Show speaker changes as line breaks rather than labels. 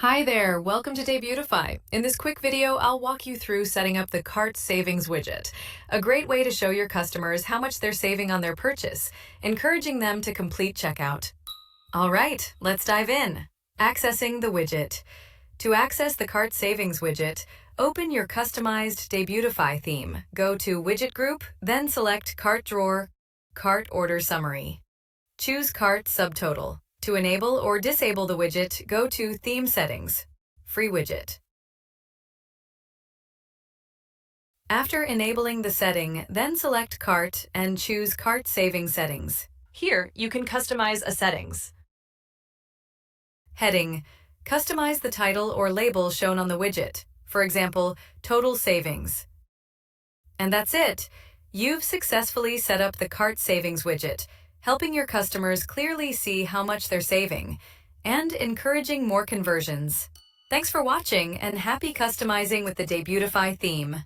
Hi there, welcome to Debutify. In this quick video, I'll walk you through setting up the Cart Savings Widget, a great way to show your customers how much they're saving on their purchase, encouraging them to complete checkout. All right, let's dive in. Accessing the widget. To access the Cart Savings Widget, open your customized Debutify theme. Go to Widget Group, then select Cart Drawer, Cart Order Summary. Choose Cart Subtotal. To enable or disable the widget, go to Theme Settings, Free Widget. After enabling the setting, then select Cart and choose Cart Saving Settings. Here, you can customize a settings. Heading. Customize the title or label shown on the widget. For example, Total Savings. And that's it. You've successfully set up the Cart Savings widget, helping your customers clearly see how much they're saving, and encouraging more conversions. Thanks for watching, and happy customizing with the Debutify theme.